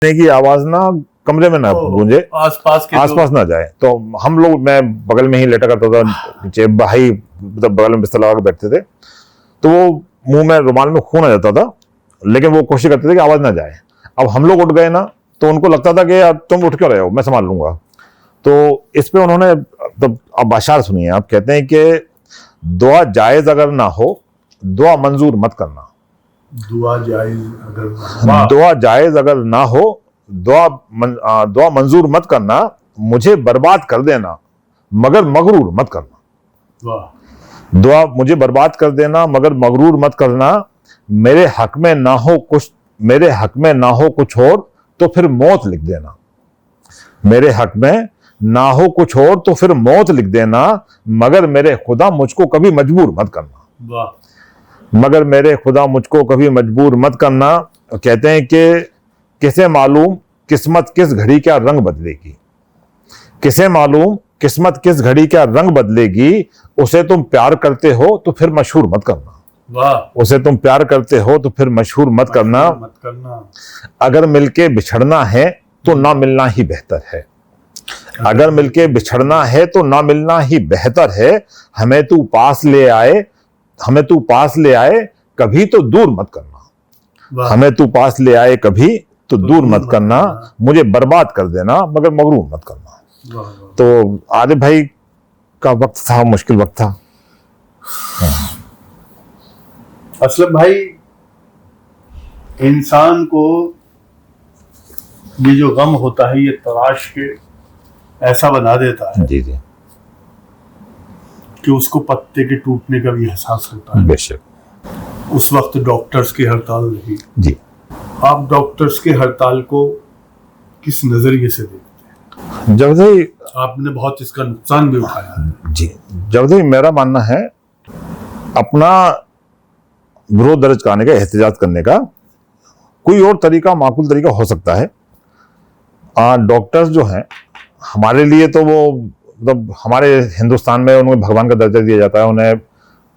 की आवाज ना कमरे में ना गूंजे, आसपास ना जाए। तो हम लोग, मैं बगल में ही लेटा करता था, नीचे भाई मतलब बगल में बिस्तर लगा के बैठते थे, तो वो मुंह में रुमाल में खून आ जाता था, लेकिन वो कोशिश करते थे कि आवाज ना जाए। अब हम लोग उठ गए ना, तो उनको लगता था कि यार तुम उठ क्यों रहे हो, मैं संभाल लूंगा। तो इस पे उन्होंने, तो अब अशार सुनिए, आप कहते हैं कि दुआ जायज अगर ना हो, दुआ मंजूर मत करना। दुआ जायज अगर ना हो, दुआ मंजूर मत करना। मुझे बर्बाद कर देना मगर मगरूर मत करना। दुआ मुझे बर्बाद कर देना मगर मगरूर मत करना। मेरे हक में ना हो कुछ और तो फिर मौत लिख देना। मेरे हक में ना हो कुछ और तो फिर मौत लिख देना। मगर मेरे खुदा मुझको कभी मजबूर मत करना। मगर मेरे खुदा मुझको कभी मजबूर मत करना। कहते हैं कि किसे मालूम किस्मत किस घड़ी क्या रंग बदलेगी। किसे मालूम किस्मत किस घड़ी क्या रंग बदलेगी। उसे तुम प्यार करते हो तो फिर मशहूर मत करना। उसे तुम प्यार करते हो तो फिर मशहूर मत करना। अगर मिलके बिछड़ना है तो ना मिलना ही बेहतर है। अगर मिलके बिछड़ना है तो ना मिलना ही बेहतर है। हमें तू पास ले आए कभी तो दूर मत करना। हमें तू पास ले आए कभी तो दूर मत करना। मुझे बर्बाद कर देना मगर मगरूर मत करना। तो आरिफ भाई का वक्त था, मुश्किल वक्त था। असलम भाई, इंसान को ये जो गम होता है ये तराश के ऐसा बना देता है जी जी कि उसको पत्ते के टूटने का भी एहसास होता है। बेशक। उस वक्त डॉक्टर्स की हड़ताल रही जी। आप डॉक्टर्स की हड़ताल को किस नजरिए से देखते हैं? जवदी, आपने बहुत इसका नुकसान भी उठाया है। जी जवदी, मेरा मानना है अपना विरोध दर्ज कराने का, एहतजाज करने का कोई और तरीका, माकूल तरीका हो सकता है। डॉक्टर्स जो हैं हमारे लिए तो वो मतलब हमारे हिंदुस्तान में उन्हें भगवान का दर्जा दिया जाता है, उन्हें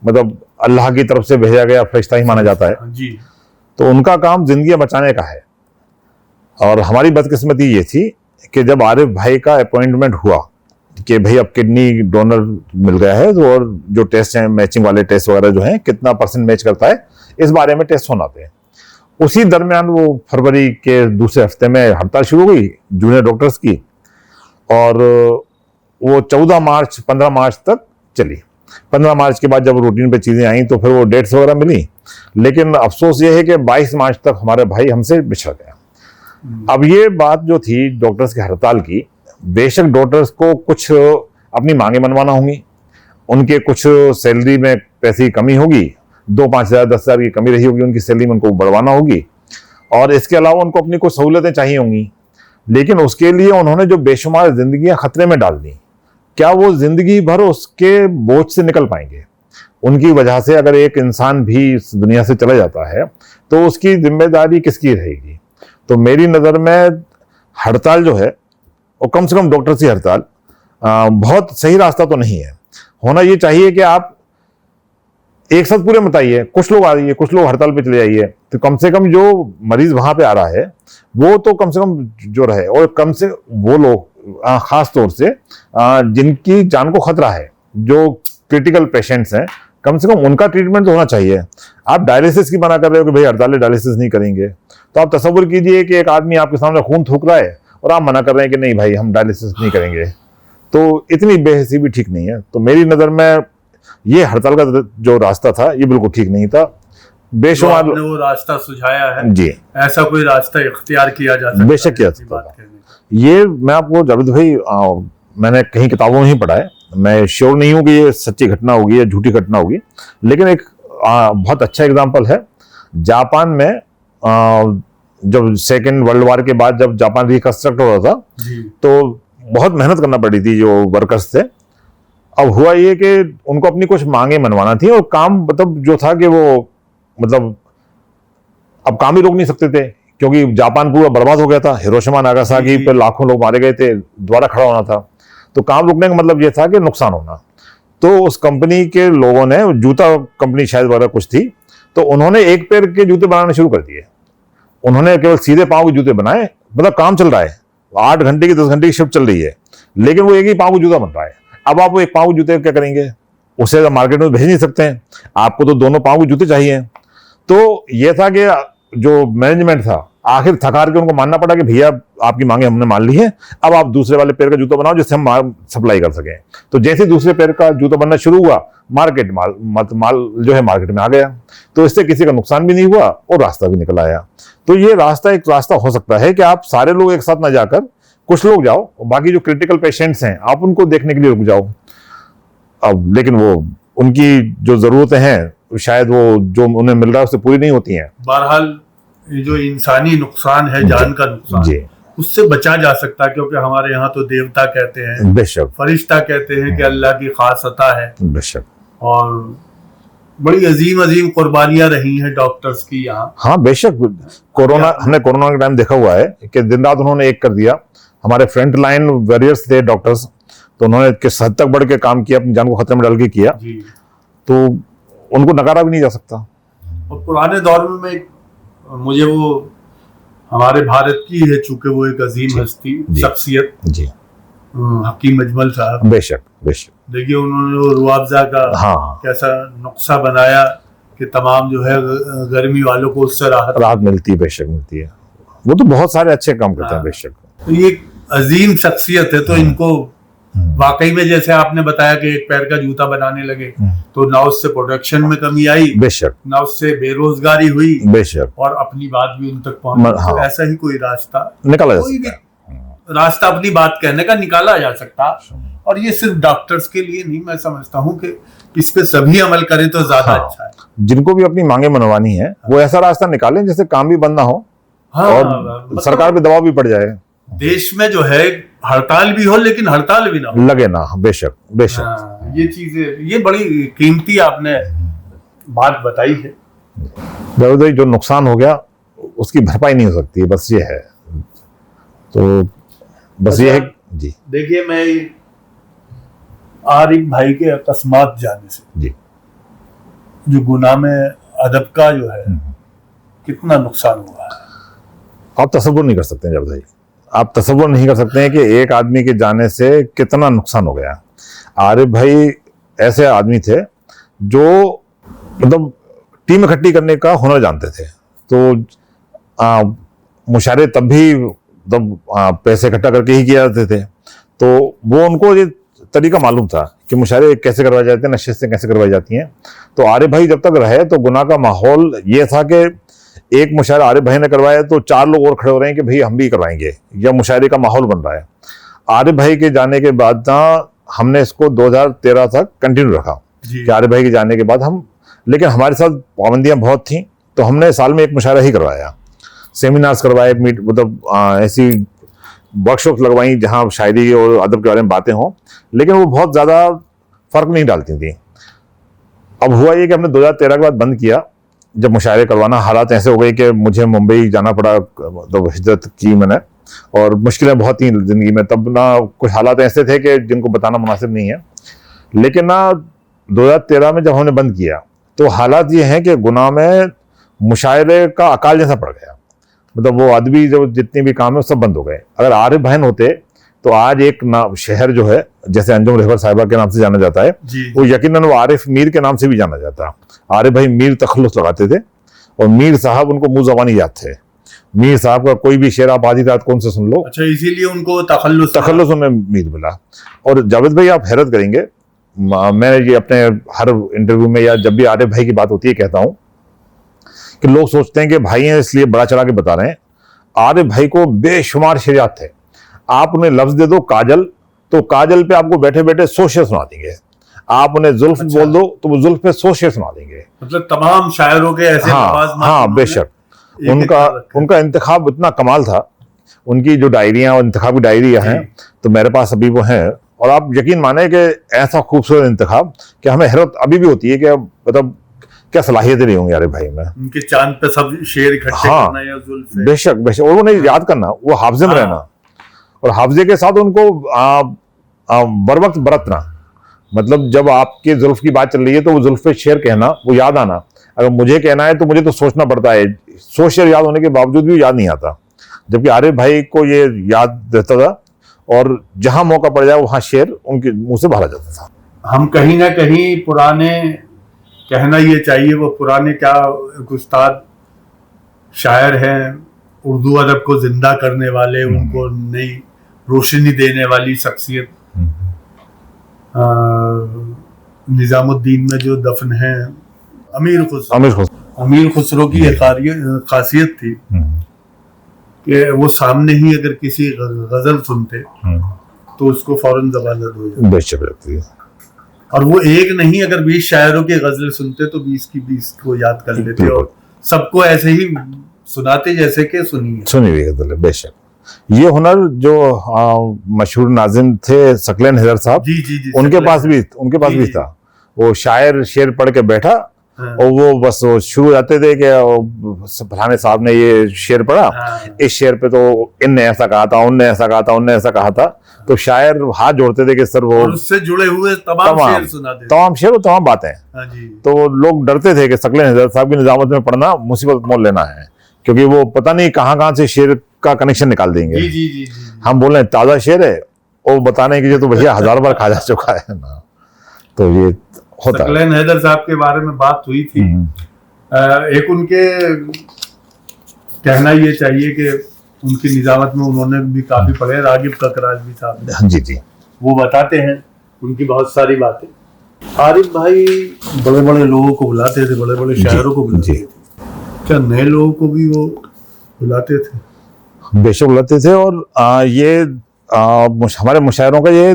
मतलब अल्लाह की तरफ से भेजा गया फरिश्ता ही माना जाता है जी। तो उनका काम जिंदगी बचाने का है। और हमारी बदकिस्मती ये थी कि जब आरिफ भाई का अपॉइंटमेंट हुआ कि भाई अब किडनी डोनर मिल गया है, तो और जो टेस्ट हैं, मैचिंग वाले टेस्ट वगैरह जो हैं, कितना परसेंट मैच करता है इस बारे में टेस्ट होना थे। उसी दरमियान वो फरवरी के दूसरे हफ्ते में हड़ताल शुरू हो गई जूनियर डॉक्टर्स की, और वो 14 मार्च 15 मार्च तक चली। 15 मार्च के बाद जब रूटीन पे चीज़ें आई तो फिर वो डेट्स वगैरह मिली, लेकिन अफसोस ये है कि 22 मार्च तक हमारे भाई हमसे बिछड़ गया। अब ये बात जो थी डॉक्टर्स की हड़ताल की, बेशक डॉक्टर्स को कुछ अपनी मांगे मनवाना होंगी, उनके कुछ सैलरी में पैसे की कमी होगी, 2-5 हज़ार 10 हज़ार की कमी रही होगी उनकी सैलरी में, उनको बढ़वाना होगी, और इसके अलावा उनको अपनी कुछ सहूलतें चाहिए होंगी। लेकिन उसके लिए उन्होंने जो बेशुमार जिंदगियां खतरे में डाल दी, क्या वो जिंदगी भर उसके बोझ से निकल पाएंगे? उनकी वजह से अगर एक इंसान भी इस दुनिया से चला जाता है तो उसकी जिम्मेदारी किसकी रहेगी? तो मेरी नज़र में हड़ताल जो है, और कम से कम डॉक्टर्स की हड़ताल बहुत सही रास्ता तो नहीं है। होना ये चाहिए कि आप एक साथ पूरे मत आइए, कुछ लोग आ जाइए, कुछ लोग हड़ताल पे चले जाइए, तो कम से कम जो मरीज वहां पे आ रहा है वो तो कम से कम जो रहे, और कम से वो लोग खास तौर से जिनकी जान को खतरा है, जो क्रिटिकल पेशेंट्स हैं, कम से कम उनका ट्रीटमेंट तो होना चाहिए। आप डायलिसिस की मना कर रहे हो कि भाई हड़ताल डायलिसिस नहीं करेंगे, तो आप तसव्वुर कीजिए कि एक आदमी आपके सामने खून थूक रहा है और आप मना कर रहे हैं कि नहीं भाई हम डायलिसिस नहीं करेंगे, तो इतनी बेहसी भी ठीक नहीं है। तो मेरी नज़र में ये हड़ताल का जो रास्ता था ये बिल्कुल ठीक नहीं था। बेशुमार आपने वो रास्ता सुझाया है जी, ऐसा कोई रास्ता इख्तियार किया जा सकता है? बेशक किया सकता है। ये मैं आपको जावेद भाई, मैंने कहीं किताबों में ही पढ़ा है, मैं श्योर नहीं हूँ कि ये सच्ची घटना होगी या झूठी घटना होगी, लेकिन एक बहुत अच्छा एग्जाम्पल है। जापान में जब सेकेंड वर्ल्ड वॉर के बाद जब जापान रिकंस्ट्रक्ट हो रहा था तो बहुत मेहनत करना पड़ी थी जो वर्कर्स थे। अब हुआ ये कि उनको अपनी कुछ मांगे मनवाना थी, और काम मतलब जो था कि वो मतलब अब काम ही रोक नहीं सकते थे क्योंकि जापान पूरा बर्बाद हो गया था। हिरोशिमा नागासाकी पे लाखों लोग मारे गए थे, दोबारा खड़ा होना था, तो काम रुकने का मतलब ये था कि नुकसान होना। तो उस कंपनी के लोगों ने, जूता कंपनी शायद वगैरह कुछ थी, तो उन्होंने एक पैर के जूते बनाने शुरू कर दिए। उन्होंने केवल सीधे पांव के जूते बनाए, मतलब काम चल रहा है, 8 घंटे की 10 घंटे की शिफ्ट चल रही है, लेकिन वो एक ही पाँव का जूता बन रहा है। अब आप वो एक पाँव के जूते क्या करेंगे, उसे मार्केट में भेज नहीं सकते हैं, आपको तो दोनों पाँव के जूते चाहिए। तो ये था कि जो मैनेजमेंट था आखिर थकार के उनको मानना पड़ा कि भैया आपकी मांगे हमने मान ली है, अब आप दूसरे वाले पैर का जूता बनाओ जिससे हम सप्लाई कर सकें। तो जैसे दूसरे पैर का जूता बनना शुरू हुआ, मार्केट माल जो है मार्केट में आ गया, तो इससे किसी का नुकसान भी नहीं हुआ और रास्ता भी निकल आया। तो ये रास्ता एक रास्ता हो सकता है कि आप सारे लोग एक साथ ना जाकर कुछ लोग जाओ, बाकी जो क्रिटिकल पेशेंट्स हैं आप उनको देखने के लिए रुक जाओ। अब लेकिन वो उनकी जो जरूरतें हैं शायद वो जो उन्हें मिल रहा है उससे पूरी नहीं होती हैं। बहरहाल ये जो इंसानी नुकसान है, जान का नुकसान जी, उससे बचा जा सकता है, क्योंकि हमारे यहाँ तो देवता कहते हैं, बेशक, फरिश्ता कहते हैं कि अल्लाह की खास अता है, बेशक, और बड़ी अजीम अजीम कुर्बानियां रही हैं डॉक्टर्स की यहाँ। हाँ बेशक। कोरोना, हमने कोरोना के टाइम देखा हुआ है कि दिन रात उन्होंने एक कर दिया। हमारे फ्रंट लाइन वॉरियर्स थे डॉक्टर्स, तो उन्होंने किस हद तक बढ़ के काम किया, अपनी जान को खतरे में डाल के किया, जी। तो उनको नकारा भी नहीं जा सकता। और पुराने दौर में मुझे वो हमारे भारत की है, चूंकि वो एक अजीम हस्ती शख्सियत जी, हकीम अजमल साहब, बेशक बेशक, देखिए उन्होंने वो रुआवजा का हाँ कैसा नुस्खा बनाया कि तमाम जो है गर्मी वालों को उससे राहत मिलती है, बेशक मिलती है। वो तो बहुत सारे अच्छे काम करते हैं, बेशक। तो ये एक अजीम शख्सियत है, तो इनको वाकई में जैसे आपने बताया कि एक पैर का जूता बनाने लगे, तो ना उससे प्रोडक्शन में कमी आई, बेशक, ना उससे बेरोजगारी हुई, बेशक, और अपनी बात भी उन तक पहुंची। हाँ, तो ऐसा ही कोई रास्ता निकाला जा कोई भी सकता रास्ता अपनी बात कहने का निकाला जा सकता। और ये सिर्फ डॉक्टर्स के लिए नहीं, मैं समझता हूँ कि इस पे सभी अमल करें तो ज्यादा अच्छा है। जिनको भी अपनी मांगे मनवानी है वो ऐसा रास्ता निकालें जिससे काम भी बंद ना हो, और सरकार पे दबाव भी पड़ जाए। देश में जो है हड़ताल भी हो, लेकिन हड़ताल भी ना हो, लगे ना, बेशक बेशक। ये चीजें, ये बड़ी कीमती आपने बात बताई है। जो नुकसान हो गया उसकी भरपाई नहीं हो सकती, बस ये है। तो बस ये है जी। देखिए, मैं आरिफ भाई के अकस्मात जाने से जी, जो गुनाह में अदब का जो है कितना नुकसान हुआ है, आप तसव्वुर नहीं कर सकते हैं। जब भाई आप तसव्वुर नहीं कर सकते हैं कि एक आदमी के जाने से कितना नुकसान हो गया। आरिफ भाई ऐसे आदमी थे जो मतलब टीम इकट्ठी करने का हुनर जानते थे। तो मुशायरे तब भी पैसे इकट्ठा करके ही किया जाते थे, तो वो उनको ये तरीका मालूम था कि मुशायरे कैसे करवाए जाते हैं, नशे से कैसे करवाई जाती हैं। तो आरिफ भाई जब तक रहे तो गुनाह का माहौल ये था कि एक मुशायरा आरिफ भाई ने करवाया तो 4 लोग और खड़े हो रहे हैं कि भाई हम भी करवाएंगे, या मुशायरे का माहौल बन रहा है। आरिफ भाई के जाने के बाद ना हमने इसको 2013 तक कंटिन्यू रखा कि आरिफ भाई के जाने के बाद हम, लेकिन हमारे साथ पाबंदियां बहुत थी, तो हमने साल में एक मुशायरा ही करवाया, सेमिनार्स करवाए, मतलब ऐसी वर्कशॉप लगवाई जहां शायरी और अदब के बारे में बातें हों, लेकिन वो बहुत ज़्यादा फर्क नहीं डालती थी। अब हुआ ये कि हमने 2013 के बाद बंद किया, जब मुशायरे करवाना हालात ऐसे हो गए कि मुझे मुंबई जाना पड़ा, मतलब हिजरत की मैंने, और मुश्किलें बहुत थी ज़िंदगी में, तब ना कुछ हालात ऐसे थे कि जिनको बताना मुनासिब नहीं है। लेकिन ना 2013 में जब हमने बंद किया तो हालात ये हैं कि गुनाह में मुशायरे का अकाल जैसा पड़ गया, मतलब वो अदबी जो जितने भी काम है सब बंद हो गए। अगर आरिफ बहन होते तो आज एक शहर जो है जैसे अंजुम रहबर साहिबा के नाम से जाना जाता है, वो यकीनन वो आरिफ मीर के नाम से भी जाना जाता। आरिफ भाई मीर तखल्लुस लगाते थे, और मीर साहब उनको मुंह ज़बानी याद थे। मीर साहब का कोई भी शेर आप आधी रात कौन से सुन लो, अच्छा, इसीलिए उनको तखल्लुस उनमें मीर मिला। और जावेद भाई आप हैरत करेंगे, मैं ये अपने हर इंटरव्यू में या जब भी आरिफ भाई की बात होती है कहता हूँ कि लोग सोचते हैं कि भाई हैं इसलिए बड़ा चढ़ा के बता रहे हैं। आरिफ भाई को बेशुमार शेर याद थे। आप उन्हें लफ्ज दे दो काजल, तो काजल पे आपको बैठे बैठे 100 शेर सुना देंगे। आप उन्हें जुल्फ बोल दो तो वो जुल्फ पे 100 शेर सुना देंगे। मतलब तमाम शायरों के ऐसे हाँ बेशक। उनका इंतखाब इतना कमाल था, उनकी जो डायरियां और इंतखाबी डायरियां हैं तो मेरे पास अभी वो हैं, और आप यकीन माने कि ऐसा खूबसूरत इंतखाब कि हमें हैरत अभी भी होती है कि मतलब क्या सलाहियतें नहीं होंगी आरिफ भाई में। उनके चांद पे सब शेर इकट्ठे करना या जुल्फ पे। बेशक बेशक, और वो नहीं याद करना, वो हाफजे में रहना, और हाफजे के साथ उनको बर वक्त बरतना। मतलब जब आपके जुल्फ की बात चल रही है तो वो जुल्फ पे शेर कहना, वो याद आना। अगर मुझे कहना है तो मुझे तो सोचना पड़ता है, 100 शेर याद होने के बावजूद भी याद नहीं आता। जबकि आरिफ भाई को ये याद रहता था और जहां मौका पड़ जाए वहां शेर उनके मुंह से बाहर आ जाता था। हम कहीं ना कहीं पुराने, कहना ये चाहिए वो पुराने क्या एक उस्ताद शायर हैं, उर्दू अदब को जिंदा करने वाले, उनको नई रोशनी देने वाली शख्सियत। निजामुद्दीन में जो दफन है अमीर खुसरो की एक खासियत थी कि वो सामने ही अगर किसी गजल सुनते तो उसको फौरन जबानत हो जाती। बेशक लगती है। और वो एक नहीं, अगर 20 शायरों की गजल सुनते तो 20 की 20 को याद कर लेते और सबको ऐसे ही सुनाते जैसे कि सुनी हुई गजल है। बेशक ये हुनर जो मशहूर नाजिम थे सकलैन हैदर साहब, जी उनके पास भी था। वो शायर शेर पढ़ के बैठा और वो बस वो शुरू जाते थे कि फलाने साहब ने ये शेर पढ़ा, इस शेर पे तो इनने ऐसा कहा था, उनने ऐसा कहा था, उनने ऐसा कहा था। तो शायर हाथ जोड़ते थे कि सर वो उससे जुड़े हुए तमाम शेर सुनाते थे, तमाम शेर और तमाम बातें। तो लोग डरते थे कि सकलैन हैदर साहब की निजामत में पढ़ना मुसीबत मोल लेना है, क्योंकि वो पता नहीं कहाँ से शेर का कनेक्शन निकाल देंगे। जी। हम बोल रहे हैं ताजा शेर है, वो बताने की तो भैया 1000 बार खा जा चुका है ना। तो ये होता है। सकलैन हैदर साहब के बारे में बात हुई थी। एक उनके कहना ये चाहिए कि उनकी निजामत में उन्होंने भी काफी पढ़े, रागिब ककराजी साहब ने। जी वो बताते हैं उनकी बहुत सारी बातें। आरिफ भाई बड़े बड़े लोगों को बुलाते थे, बड़े बड़े शायरों को बुलाते थे, क्या नए लोगों को भी वो बुलाते थे? बेशक बुलाते थे। और ये हमारे मुशायरों का ये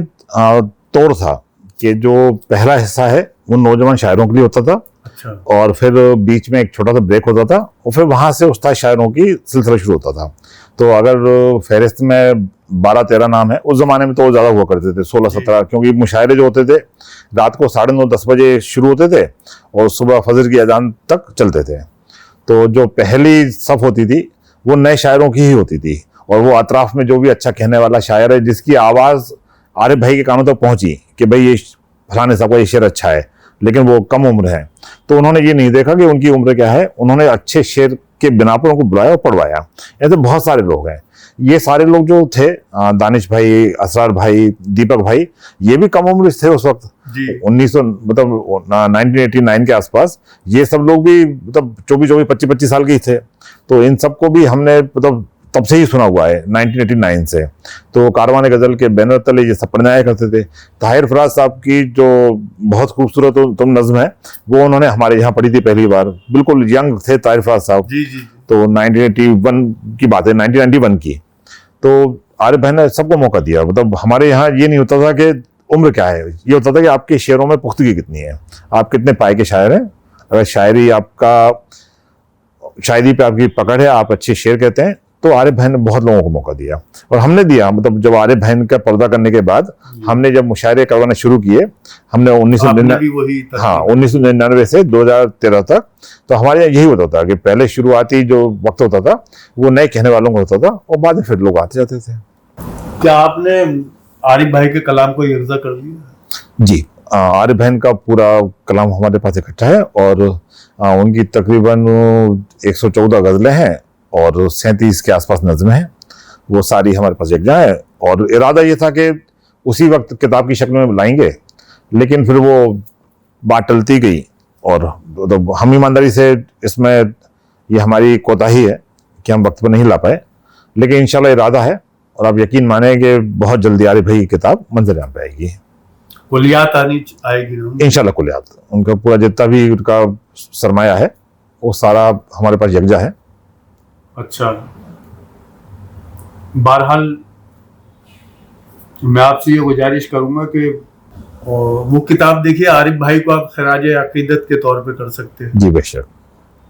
तौर था कि जो पहला हिस्सा है वो नौजवान शायरों के लिए होता था। अच्छा। और फिर बीच में एक छोटा सा ब्रेक होता था और फिर वहां से उस्ताद शायरों की सिलसिला शुरू होता था। तो अगर फहरिस्त में 12-13 नाम है, उस जमाने में तो वो ज्यादा हुआ करते थे, 16-17, क्योंकि मुशायरे जो होते थे रात को 9:30-10 बजे शुरू होते थे और सुबह फजर की अजान तक चलते थे। तो जो पहली सफ होती थी वो नए शायरों की ही होती थी और वो अतराफ में जो भी अच्छा कहने वाला शायर है, जिसकी आवाज़ आरिफ भाई के कानों तक पहुंची कि भाई ये फलाने साहब का ये शेर अच्छा है, लेकिन वो कम उम्र है, तो उन्होंने ये नहीं देखा कि उनकी उम्र क्या है, उन्होंने अच्छे शेर के बिना पर उनको बुलाया और पढ़वाया। ऐसे बहुत सारे लोग हैं। ये सारे लोग जो थे, दानिश भाई, असरार भाई, दीपक भाई, ये भी कम उम्र थे उस वक्त, 1989 के आसपास। ये सब लोग भी मतलब 24, 25 साल के ही थे। तो इन सबको भी हमने मतलब तब से ही सुना हुआ है, 1989 से। तो कारवान गजल के बैनर तले ये सब पढ़ने आया करते थे। ताहिर फराज साहब की जो बहुत खूबसूरत तुम नज्म है, वो उन्होंने हमारे यहाँ पढ़ी थी पहली बार। बिल्कुल यंग थे ताहिर फराज साहब। जी। तो 1981 की बात है, 1991 की। तो आरिफ भाई ने सबको मौका दिया। मतलब हमारे यहाँ ये नहीं होता था कि उम्र क्या है, ये होता था कि आपके शेरों में पुख्तगी कितनी है, आप कितने पाए के शायर हैं। अगर शायरी पे आपकी पकड़ है, आप अच्छे शेर कहते हैं, तो आरिफ भाई ने बहुत लोगों को मौका दिया और हमने दिया। मतलब जब आरिफ भाई का पर्दा करने के बाद हमने जब मुशायरे करवाने शुरू किए, हमने 1999 से 2013 तक, तो हमारे यहाँ यही होता था कि पहले शुरुआती जो वक्त होता था वो नए कहने वालों का होता था और बाद में फिर लोग आते जाते थे। क्या आपने आरिफ भाई के कलाम को इर्जा कर लिया? जी, आरिफ भाई का पूरा कलाम हमारे पास इकट्ठा है और उनकी तकरीबन 114 गजलें हैं और 37 के आसपास नज़्में हैं। वो सारी हमारे पास यकजा है और इरादा ये था कि उसी वक्त किताब की शक्ल में लाएंगे, लेकिन फिर वो बात टलती गई और तो हम ईमानदारी से इसमें ये हमारी कोताही है कि हम वक्त पर नहीं ला पाए, लेकिन इंशाल्लाह इरादा है और आप यकीन माने कि बहुत जल्दी आरिफ भाई की किताब मंजर आम पे आएगी। कुलियात आएगी इंशाल्लाह। कुलियात, उनका पूरा जितना भी उनका सरमाया है वो सारा हमारे पास यकजा है। अच्छा, बहरहाल मैं आपसे ये गुजारिश करूंगा कि वो किताब देखिए, आरिफ भाई को आप खराज अकीदत के तौर पे कर सकते हैं। जी बेशक,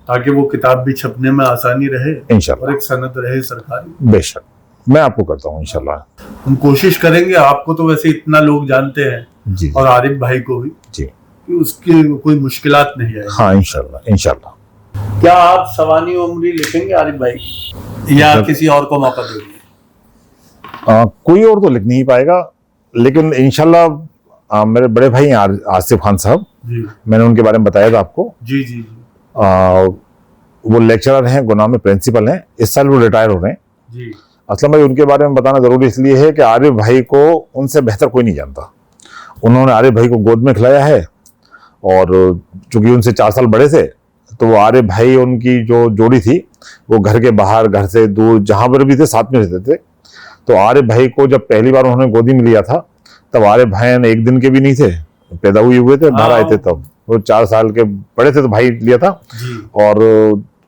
ताकि वो किताब भी छपने में आसानी रहे इंशाल्लाह और एक सनद रहे सरकारी। बेशक, मैं आपको करता हूँ इंशाल्लाह। हम कोशिश करेंगे, आपको तो वैसे इतना लोग जानते हैं जी, और आरिफ भाई को भी जी, कि उसकी कोई मुश्किलात नहीं है। हाँ इंशाल्लाह इंशाल्लाह। क्या आप सवानी उम्री लिखेंगे आरिफ भाई या किसी और को मौका देंगे? कोई और तो लिख नहीं पाएगा, लेकिन इंशाल्लाह मेरे बड़े भाई आसिफ खान साहब, मैंने उनके बारे में बताया था आपको। जी जी। वो लेक्चरर हैं, गुनाह में प्रिंसिपल हैं, इस साल वो रिटायर हो रहे हैं जी। असलम भाई उनके बारे में बताना जरूरी इसलिए है कि आरिफ भाई को उनसे बेहतर कोई नहीं जानता। उन्होंने आरिफ भाई को गोद में खिलाया है, और चूंकि उनसे 4 साल बड़े थे, तो वो आरिफ भाई उनकी जो जोड़ी थी वो घर के बाहर, घर से दूर, जहां पर भी थे साथ में रहते थे। तो आरिफ भाई को जब पहली बार उन्होंने गोदी में लिया था, तब आरिफ भाई ने 1 दिन के भी नहीं थे, पैदा हुए थे, बाहर आए थे, तब वो 4 साल के बड़े थे तो भाई लिया था। जी। और